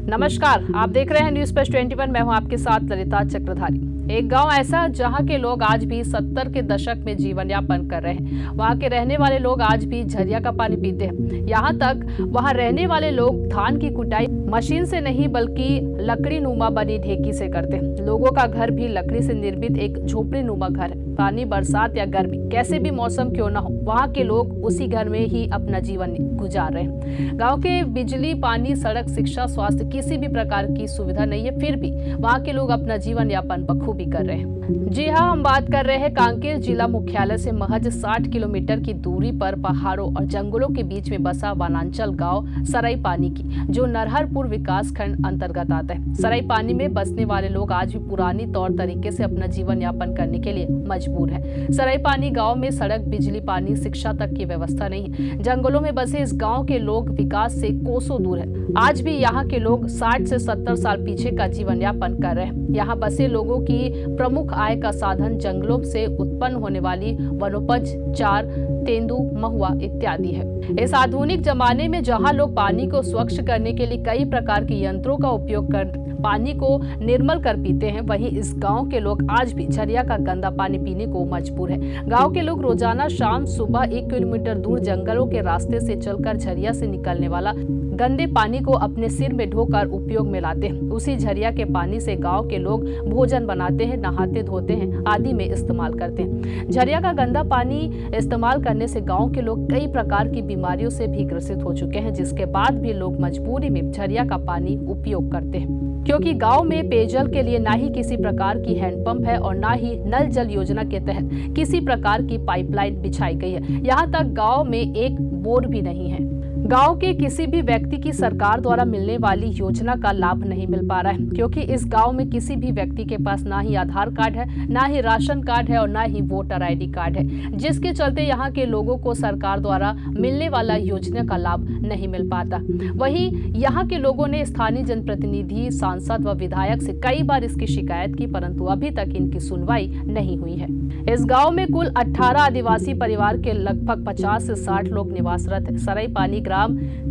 नमस्कार, आप देख रहे हैं न्यूज प्लस 21। मैं हूं आपके साथ ललिता चक्रधारी। एक गांव ऐसा जहां के लोग आज भी 70 के दशक में जीवन यापन कर रहे हैं। वहां के रहने वाले लोग आज भी झरिया का पानी पीते हैं। यहां तक वहां रहने वाले लोग धान की कुटाई मशीन से नहीं बल्कि लकड़ी नुमा बनी ढेकी से करते हैं। लोगों का घर भी लकड़ी से निर्मित एक झोपड़ी नुमा घर है। पानी, बरसात या गर्मी, कैसे भी मौसम क्यों ना हो, वहाँ के लोग उसी घर में ही अपना जीवन गुजार रहे हैं। गाँव के बिजली, पानी, सड़क, शिक्षा, स्वास्थ्य किसी भी प्रकार की सुविधा नहीं है, फिर भी वहाँ के लोग अपना जीवन यापन बखूबी कर रहे हैं। जी हाँ, हम बात कर रहे हैं कांकेर जिला मुख्यालय से महज 60 किलोमीटर की दूरी पर पहाड़ों और जंगलों के बीच में बसा वनांचल गाँव सराई पानी की, जो नरहरपुर विकास खंड अंतर्गत आता है। सराई पानी में बसने वाले लोग आज भी पुरानी तौर तरीके से अपना जीवन यापन करने के लिए मजबूर है। सराई पानी गांव में सड़क, बिजली, पानी, शिक्षा तक की व्यवस्था नहीं है। जंगलों में बसे इस गांव के लोग विकास से कोसों दूर है। आज भी यहाँ के लोग 60 से 70 साल पीछे का जीवन यापन कर रहे हैं। यहाँ बसे लोगों की प्रमुख आय का साधन जंगलों से उत्पन्न होने वाली वनोपज, चार, तेंदू, महुआ इत्यादि है। इस आधुनिक जमाने में जहाँ लोग पानी को स्वच्छ करने के लिए कई प्रकार के यंत्रों का उपयोग कर पानी को निर्मल कर पीते हैं, वहीं इस गांव के लोग आज भी झरिया का गंदा पानी पीने को मजबूर है। गांव के लोग रोजाना शाम सुबह 1 किलोमीटर दूर जंगलों के रास्ते से चलकर झरिया से निकलने वाला गंदे पानी को अपने सिर में ढोकर उपयोग में लाते हैं। उसी झरिया के पानी से गांव के लोग भोजन बनाते हैं, नहाते धोते हैं आदि में इस्तेमाल करते हैं। झरिया का गंदा पानी इस्तेमाल करने से गांव के लोग कई प्रकार की बीमारियों से भी ग्रसित हो चुके हैं, जिसके बाद भी लोग मजबूरी में झरिया का पानी उपयोग करते हैं, क्योंकि गांव में पेयजल के लिए ना ही किसी प्रकार की हैंडपंप है और ना ही नल जल योजना के तहत किसी प्रकार की पाइपलाइन बिछाई गई है। यहां तक गांव में एक बोर भी नहीं है। गांव के किसी भी व्यक्ति की सरकार द्वारा मिलने वाली योजना का लाभ नहीं मिल पा रहा है, क्योंकि इस गांव में किसी भी व्यक्ति के पास ना ही आधार कार्ड है, ना ही राशन कार्ड है और ना ही वोटर आईडी कार्ड है, जिसके चलते यहाँ के लोगों को सरकार द्वारा मिलने वाला योजना का लाभ नहीं मिल पाता। वहीं यहाँ के लोगों ने स्थानीय जनप्रतिनिधि, सांसद व विधायक से कई बार इसकी शिकायत की, परंतु अभी तक इनकी सुनवाई नहीं हुई है। इस गाँव में कुल 18 आदिवासी परिवार के लगभग 50 से 60 लोग निवासरत है। सराई पानी ग्राम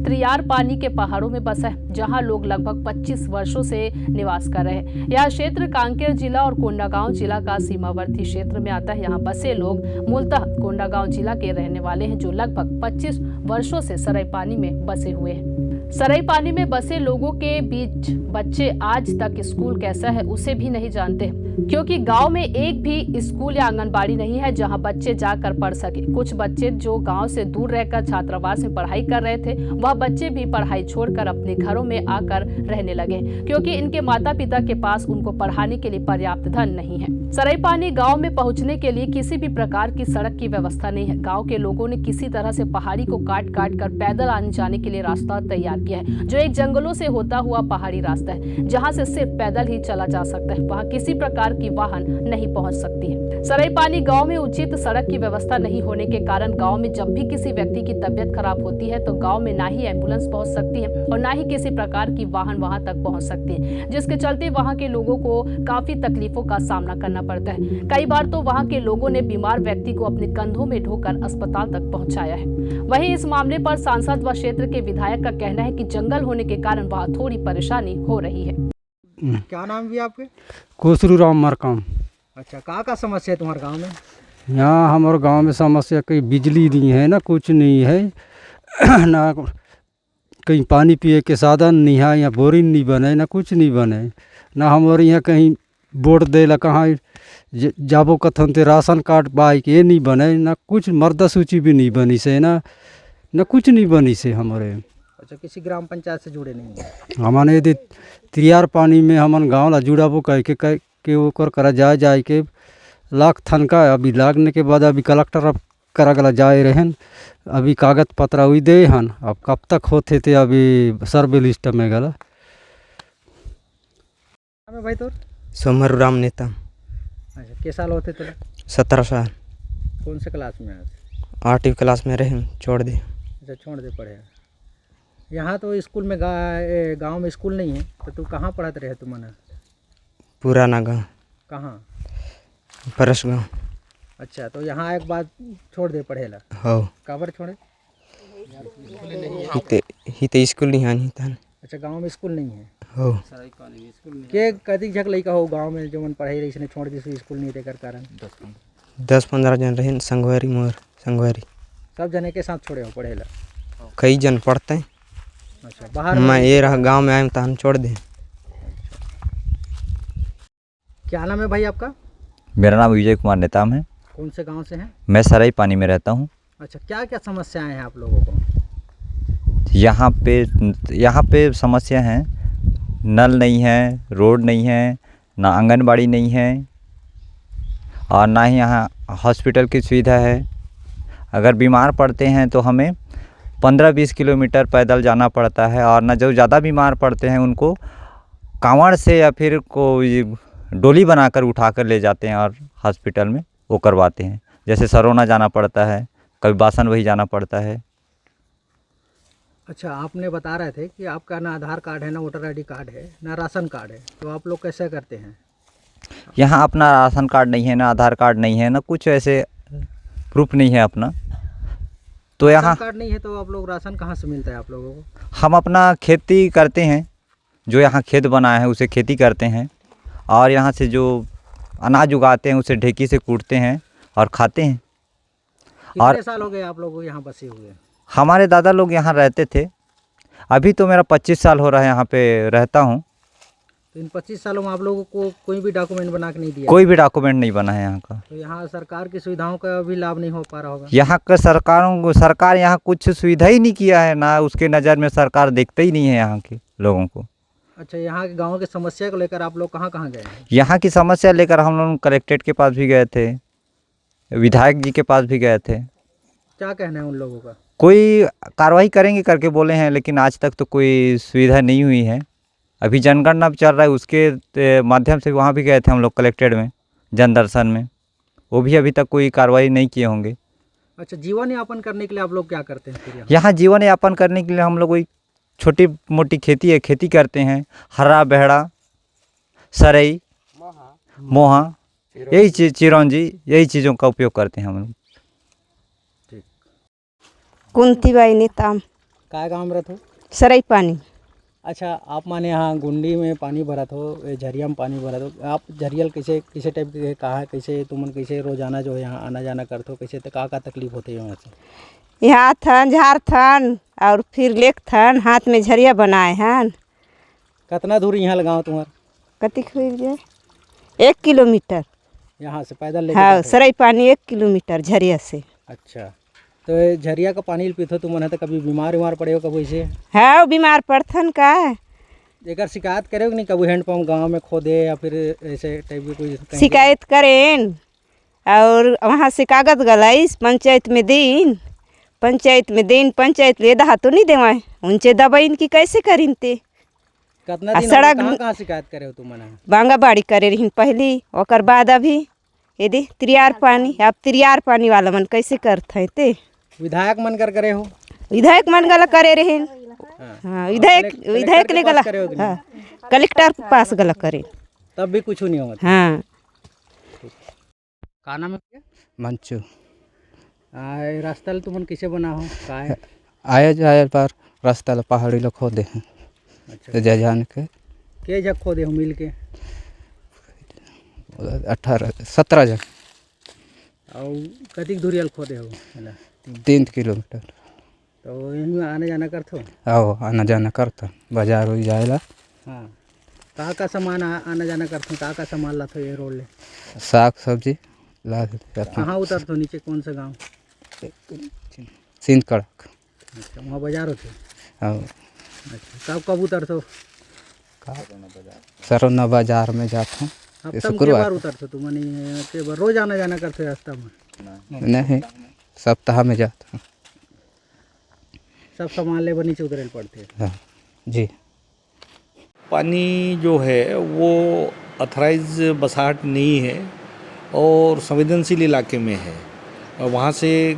त्रियार पानी के पहाड़ों में बसा है, जहां लोग लगभग 25 वर्षों से निवास कर रहे हैं। यह क्षेत्र कांकेर जिला और कोंडागांव जिला का सीमावर्ती क्षेत्र में आता है। यहां बसे लोग मूलतः कोंडागांव जिला के रहने वाले हैं, जो लगभग 25 वर्षों से सराई पानी में बसे हुए हैं। सराई पानी में बसे लोगों के बीच बच्चे आज तक स्कूल कैसा है उसे भी नहीं जानते, क्योंकि गांव में एक भी स्कूल या आंगनबाड़ी नहीं है जहां बच्चे जाकर पढ़ सके। कुछ बच्चे जो गांव से दूर रहकर छात्रावास में पढ़ाई कर रहे थे, वह बच्चे भी पढ़ाई छोड़कर अपने घरों में आकर रहने लगे, क्योंकि इनके माता पिता के पास उनको पढ़ाने के लिए पर्याप्त धन नहीं है। सराई पानी गाँव में पहुँचने के लिए किसी भी प्रकार की सड़क की व्यवस्था नहीं है। गाँव के लोगों ने किसी तरह से पहाड़ी को काट काट कर पैदल आने जाने के लिए रास्ता तैयार किया है, जो एक जंगलों से होता हुआ पहाड़ी रास्ता है, जहां से सिर्फ पैदल ही चला जा सकता है। वहां किसी प्रकार की वाहन नहीं पहुंच सकती है। सराई पानी गांव में उचित सड़क की व्यवस्था नहीं होने के कारण गांव में जब भी किसी व्यक्ति की तबियत खराब होती है तो गांव में ना ही एम्बुलेंस पहुंच सकती है और ना ही किसी प्रकार की वाहन वहां तक पहुंच सकती है, जिसके चलते वहां के लोगों को काफी तकलीफों का सामना करना पड़ता है। कई बार तो वहां के लोगों ने बीमार व्यक्ति को अपने कंधों में ढोकर अस्पताल तक पहुंचाया है। वहीं इस मामले पर सांसद व क्षेत्र के विधायक का कहना है कि जंगल होने के कारण वहाँ थोड़ी परेशानी हो रही है। क्या नाम भी आपके? कोसरू राम मरकाम। अच्छा, कहाँ का समस्या है तुम्हारे गांव में? यहाँ हमारे गांव में समस्या कहीं बिजली नहीं है, ना कुछ नहीं है, ना कहीं पानी पिए के साधन नहीं है, यहाँ बोरिंग नहीं बने, ना कुछ नहीं बने, ना हमारे यहाँ कहीं वोट दे ला कहाँ जाबो कथन ते राशन कार्ड बाइक ये नहीं बने, ना कुछ मर्दा सूची भी नहीं बनी से, ना कुछ नहीं बनी से हमारे। अच्छा, किसी ग्राम पंचायत से जुड़े नहीं है? हमारे यदि त्रियार पानी में हमन गाँव ला जुड़ाबो कह के ओकर करा जाए के लाख थनका अभी लागने के बाद अभी कलेक्टर अब करा गला जाए रहन, अभी कागज पत्र हुई दे हन, अब कब तक होते थे अभी सर्वे लिस्ट में गला। भाई तो सोमर राम नेता। अच्छा, किस साल होते थे? 17 साल। कौन से क्लास में? 8वीं क्लास में रहे, छोड़ दे। अच्छा, छोड़ दे पढ़े। यहाँ तो स्कूल में गांव में स्कूल नहीं है, तो तू कहाँ पढ़ाते रहे तुमने? पुराना गाँव। कहाँ? परस गाँव। अच्छा, तो यहाँ एक बात छोड़ दे पढ़ेला? हो। काबर छोड़े? हिते स्कूल नहीं आनी था। अच्छा, गांव में स्कूल नहीं है। हो के कति झक लइका हो गांव में जो मन पढ़ाई रही इसने छोड़ दी स्कूल नहीं देकर कारण 10-15 जन रहे संगवारी मोर संगवारी सब जने के साथ छोड़े हो पढ़े ला। कई जन पढ़ते हैं। अच्छा बाहर मैं ये रहा गांव में आए तो हम छोड़ दें। क्या नाम है भाई आपका? मेरा नाम विजय कुमार नेताम है। कौन से गांव से हैं? मैं सराय पानी में रहता हूँ। अच्छा क्या क्या समस्याएं हैं आप लोगों को? यहाँ पे समस्या हैं, नल नहीं है, रोड नहीं है, ना आंगनबाड़ी नहीं है और ना ही यहाँ हॉस्पिटल की सुविधा है। अगर बीमार पड़ते हैं तो हमें 15-20 किलोमीटर पैदल जाना पड़ता है और ना जो ज़्यादा बीमार पड़ते हैं उनको कांवड़ से या फिर कोई डोली बनाकर उठाकर ले जाते हैं और हॉस्पिटल में वो करवाते हैं। जैसे सरोना जाना पड़ता है, कभी बासन वही जाना पड़ता है। अच्छा आपने बता रहे थे कि आपका ना आधार कार्ड है, ना वोटर आईडी कार्ड है, ना राशन कार्ड है, तो आप लोग कैसे करते हैं? यहाँ अपना राशन कार्ड नहीं है, ना आधार कार्ड नहीं है, ना कुछ ऐसे प्रूफ नहीं है अपना। तो यहाँ राशन कार्ड नहीं है तो आप लोग राशन कहाँ से मिलता है आप लोगों को? हम अपना खेती करते हैं, जो यहाँ खेत बना है उसे खेती करते हैं और यहाँ से जो अनाज उगाते हैं उसे ढेकी से कूटते हैं और खाते हैं। कितने साल हो गए आप लोगों को यहाँ बसे हुए? हमारे दादा लोग यहाँ रहते थे। अभी तो मेरा 25 साल हो रहा है यहाँ पे रहता हूँ। तो इन 25 सालों में आप लोगों को कोई भी डॉक्यूमेंट बना के नहीं दिया? कोई भी डॉक्यूमेंट नहीं बना है यहाँ का। तो यहाँ सरकार की सुविधाओं का भी लाभ नहीं हो पा रहा होगा? यहाँ का सरकार यहाँ कुछ सुविधा ही नहीं किया है, ना उसके नज़र में सरकार देखते ही नहीं है यहाँ के लोगों को। अच्छा यहाँ के गाँव की समस्या को लेकर आप लोग कहाँ कहाँ गए हैं? यहाँ की समस्या लेकर हम लोग कलेक्ट्रेट के पास भी गए थे, विधायक जी के पास भी गए थे। क्या कहना है उन लोगों का? कोई कार्रवाई करेंगे करके बोले हैं, लेकिन आज तक तो कोई सुविधा नहीं हुई है। अभी जनगणना चल रहा है, उसके माध्यम से वहाँ भी गए थे हम लोग कलेक्ट्रेट में जन दर्शन में, वो भी अभी तक कोई कार्रवाई नहीं किए होंगे। अच्छा जीवन यापन करने के लिए आप लोग क्या करते हैं फिर? यहाँ जीवन यापन करने के लिए हम लोग कोई छोटी मोटी खेती करते हैं। हरा बहड़ा, सरई, मोहा, यही चीज़, चिरौंजी, यही चीज़ों का उपयोग करते हैं हम लोग। कुंतीबाई नेताम, काय गाँव में रहते हो? सराय पानी। अच्छा आप माने यहाँ गुंडी में पानी भरत हो, झरिया में पानी भरत हो, आप झरियल कैसे टाइप के कहाँ कैसे तुमन कैसे रोजाना जो है यहाँ आना जाना करते हो, कैसे तो का तकलीफ होती है वहाँ से? यहाँ थन झार थन और फिर लेक थन, हाथ में झरिया बनाए हैं। कितना दूर यहाँ लगाओ तुम्हारा? कति खुल जाए 1 किलोमीटर यहाँ से पैदल लेके हाँ, जाते हो? सराय पानी 1 किलोमीटर झरिया से। अच्छा तो झरिया का पानी पीते तुम है तो कभी बीमार पड़े हो कभी से? हाँ बीमार पड़थन का एक शिकायत करे हो कि नहीं कभी हैंडपम्प गांव में खो दे या फिर ऐसे टाइप की कोई कहीं शिकायत करें और वहाँ से कागज गलाइस पंचायत में दें, पंचायत ले दहा तो नहीं देवाए उनसे दबाई इनकी कैसे करीनते? कितना दिन सड़क कहाँ शिकायत करे हो तुम? बांगा बाड़ी करे रही पहली, ओकर बाद अभी यदि त्रियार पानी, अब त्रियार पानी वाला मन कैसे करते ते? विधायक मन कर करे हो? विधायक मन गला करे रहे। हाँ विधायक ले गला, हाँ कलेक्टर के पास गला करे तब भी कुछ नहीं होगा। हाँ का नाम है? मंचू रास्ता तुमन कैसे बना हो? का है? आया जाए पर रास्ता ला पहाड़ी लोग खोदे हैं। अच्छा तो जान के जग खो दे हो मिल के? 17 जन और कति दूरी खो दे हो? 3 किलोमीटर। तो इनमें आने जाना करते हो? आओ आना जाना करता, बाजार हो जाएगा। हाँ का सामान आना जाना करते हो? का सामान लाते हो ये रोड ले? साग सब्जी ला देते। कहाँ उतरते हो? नीचे कौन सा गाँव? सिंध कड़क। अच्छा वहाँ बाजार होते? आओ अच्छा कब उतरते हो? सरोना बाजार में जाता हूँ। हफ्ता में बार उतरते हो तुम? के बार रोज आना जाना करते हो रास्ता में? नहीं सप्ताह में जाता हूँ। सब सामान ले नीचे उतरे पड़ते हैं? हाँ जी। पानी जो है वो अथराइज बसाहट नहीं है और संवेदनशील इलाके में है। वहाँ से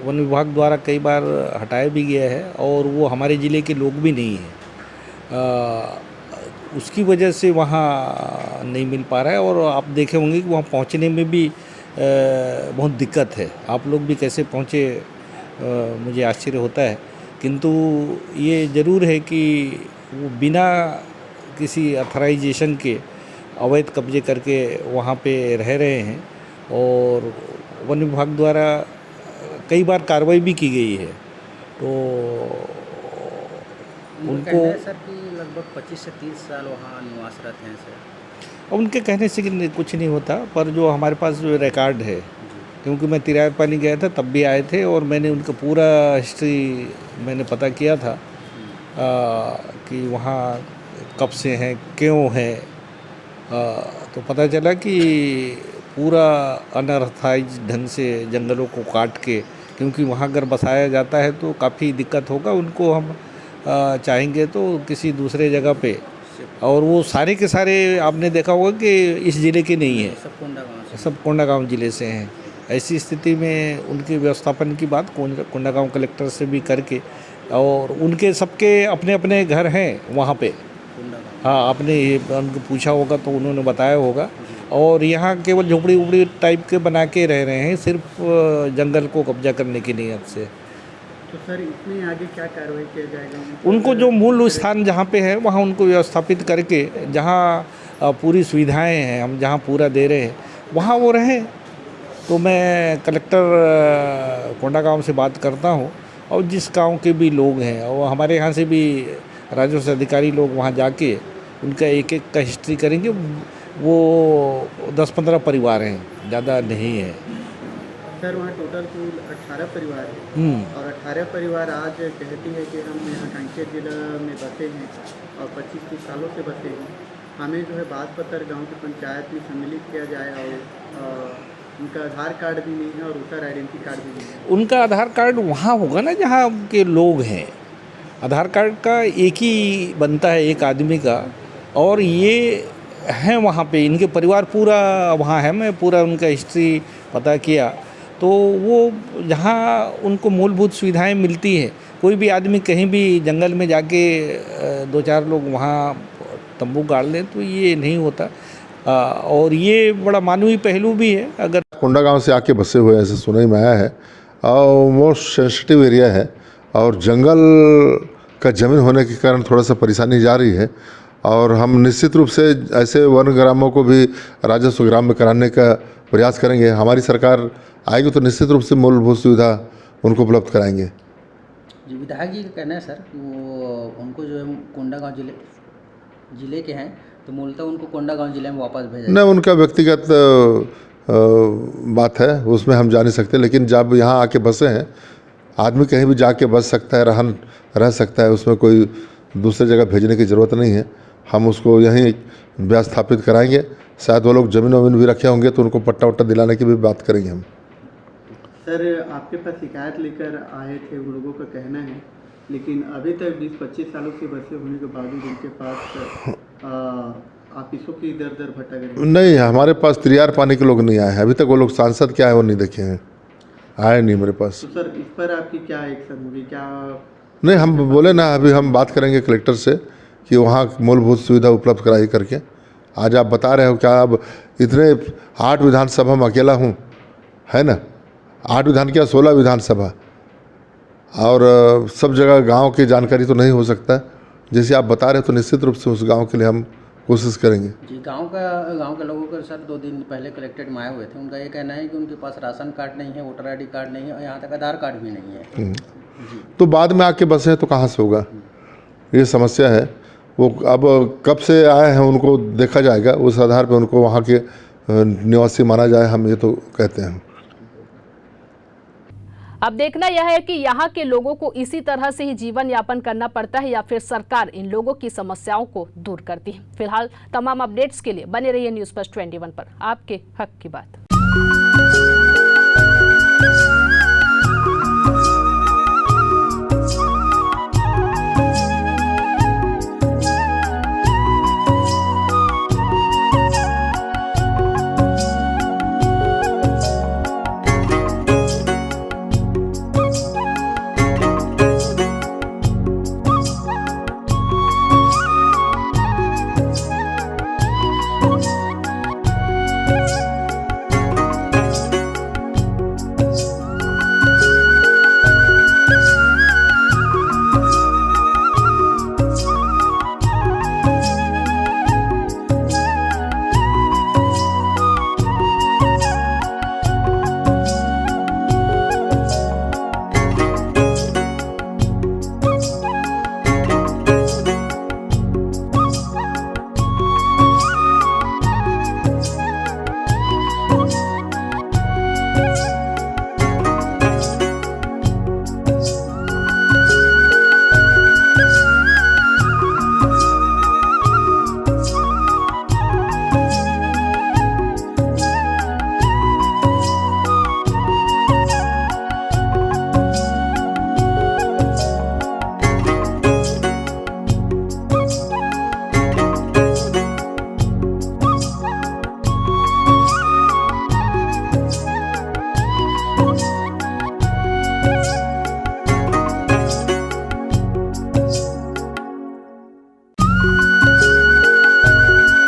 वन विभाग द्वारा कई बार हटाया भी गया है और वो हमारे ज़िले के लोग भी नहीं हैं। उसकी वजह से वहाँ नहीं मिल पा रहा है और आप देखे होंगे कि वहाँ पहुँचने में भी बहुत दिक्कत है। आप लोग भी कैसे पहुँचे मुझे आश्चर्य होता है, किंतु ये ज़रूर है कि वो बिना किसी अथराइजेशन के अवैध कब्जे करके वहाँ पे रह रहे हैं और वन विभाग द्वारा कई बार कार्रवाई भी की गई है। तो उनको सर कि लगभग 25 से 30 साल वहाँ निवासरत हैं सर। उनके कहने से कि कुछ नहीं होता, पर जो हमारे पास जो रिकॉर्ड है, क्योंकि मैं तिरार पानी गया था तब भी आए थे और मैंने उनका पूरा हिस्ट्री मैंने पता किया था कि वहाँ कब से हैं, क्यों हैं। तो पता चला कि पूरा अनअथराइज ढंग से जंगलों को काट के, क्योंकि वहाँ अगर बसाया जाता है तो काफ़ी दिक्कत होगा उनको। हम चाहेंगे तो किसी दूसरे जगह पे, और वो सारे के सारे आपने देखा होगा कि इस ज़िले के नहीं है, सब कोंडागांव ज़िले से हैं। ऐसी स्थिति में उनके व्यवस्थापन की बात कोंडागांव कलेक्टर से भी करके, और उनके सबके अपने अपने घर हैं वहाँ पे। हाँ, आपने उनको पूछा होगा तो उन्होंने बताया होगा। और यहाँ केवल झोपड़ी उपड़ी टाइप के बना के रह रहे हैं, सिर्फ जंगल को कब्जा करने की नीयत से। तो सर इसमें आगे क्या कार्रवाई किया जाएगा? उनको जो मूल स्थान जहाँ पे है वहाँ उनको व्यवस्थापित करके, जहाँ पूरी सुविधाएं हैं हम जहाँ पूरा दे रहे हैं वहाँ वो रहें। तो मैं कलेक्टर कोंडागांव से बात करता हूँ, और जिस गांव के भी लोग हैं, और हमारे यहाँ से भी राजस्व अधिकारी लोग वहाँ जाके उनका एक एक का हिस्ट्री करेंगे। वो 10-15 परिवार हैं, ज़्यादा नहीं है सर। वहाँ टोटल कुल 18 परिवार हैं और 18 परिवार आज कहती है कि हम यहाँ कांकेर जिला में बसे हैं और 25-30 सालों से बसे हैं। हमें जो है बाजपत्तर गांव की पंचायत में सम्मिलित किया जाए और उनका आधार कार्ड भी नहीं है और वोटर आइडेंटिटी कार्ड भी नहीं है। उनका आधार कार्ड वहाँ होगा ना जहाँ के लोग हैं। आधार कार्ड का एक ही बनता है एक आदमी का, और ये हैं वहाँ पे, इनके परिवार पूरा वहाँ है। मैं पूरा उनका हिस्ट्री पता किया तो वो जहाँ उनको मूलभूत सुविधाएं मिलती हैं, कोई भी आदमी कहीं भी जंगल में जाके 2-4 लोग वहाँ तंबू गाड़ लें तो ये नहीं होता। और ये बड़ा मानवीय पहलू भी है। अगर कोंडागांव से आके बसे हुए ऐसे सुनाई में आया है, और मोस्ट सेंसिटिव एरिया है और जंगल का ज़मीन होने के कारण थोड़ा सा परेशानी जा रही है। और हम निश्चित रूप से ऐसे वन ग्रामों को भी राजस्व ग्राम में कराने का प्रयास करेंगे। हमारी सरकार आएगी तो निश्चित रूप से मूलभूत सुविधा उनको उपलब्ध कराएंगे। जी, विधायक जी का कहना है सर कि वो उनको जो है कोंडागांव जिले के हैं तो मूलतः उनको कोंडागांव जिले में वापस भेजा। नहीं, उनका व्यक्तिगत बात है, उसमें हम जा नहीं सकते। लेकिन जब यहाँ आके बसे हैं, आदमी कहीं भी जाके बस सकता है, रह सकता है, उसमें कोई दूसरी जगह भेजने की ज़रूरत नहीं है। हम उसको यहीं व्यवस्थापित कराएंगे। शायद वो लोग ज़मीन वमीन भी रखे होंगे तो उनको पट्टा वट्टा दिलाने की भी बात करेंगे हम। सर आपके पास शिकायत लेकर आए थे, उन लोगों का कहना है, लेकिन अभी तक 20-25 सालों से बसे होने के बावजूद उनके पास ऑफिसों की दर दर भटक रहे। नहीं, हमारे पास तिरियार पानी के लोग नहीं आए हैं अभी तक। वो लोग सांसद क्या है वो नहीं देखे हैं, आए नहीं मेरे पास। तो सर इस पर आपकी क्या एक्शन होगी? क्या नहीं, हम बोले ना, अभी हम बात करेंगे कलेक्टर से कि वहाँ मूलभूत सुविधा उपलब्ध कराई करके। आज आप बता रहे हो क्या, अब इतने 8 विधानसभा में अकेला हूँ, है ना, 8 विधान क्या 16 विधानसभा, और सब जगह गांव की जानकारी तो नहीं हो सकता। जैसे आप बता रहे हो तो निश्चित रूप से उस गांव के लिए हम कोशिश करेंगे। जी, गांव के लोगों का सर 2 दिन पहले कलेक्ट्रेट में आए हुए थे। उनका ये कहना है कि उनके पास राशन कार्ड नहीं है, वोटर आईडी कार्ड नहीं है और यहाँ तक आधार कार्ड भी नहीं है। तो बाद में आके बसे हैं तो कहाँ से होगा, ये समस्या है। वो अब कब से आए हैं उनको देखा जाएगा, उस आधार पर उनको वहाँ के निवासी माना जाए, हम ये तो कहते हैं। अब देखना यह है कि यहाँ के लोगों को इसी तरह से ही जीवन यापन करना पड़ता है या फिर सरकार इन लोगों की समस्याओं को दूर करती है। फिलहाल तमाम अपडेट्स के लिए बने रहिए न्यूज़ फर्स्ट 21 पर, आपके हक की बात।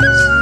है।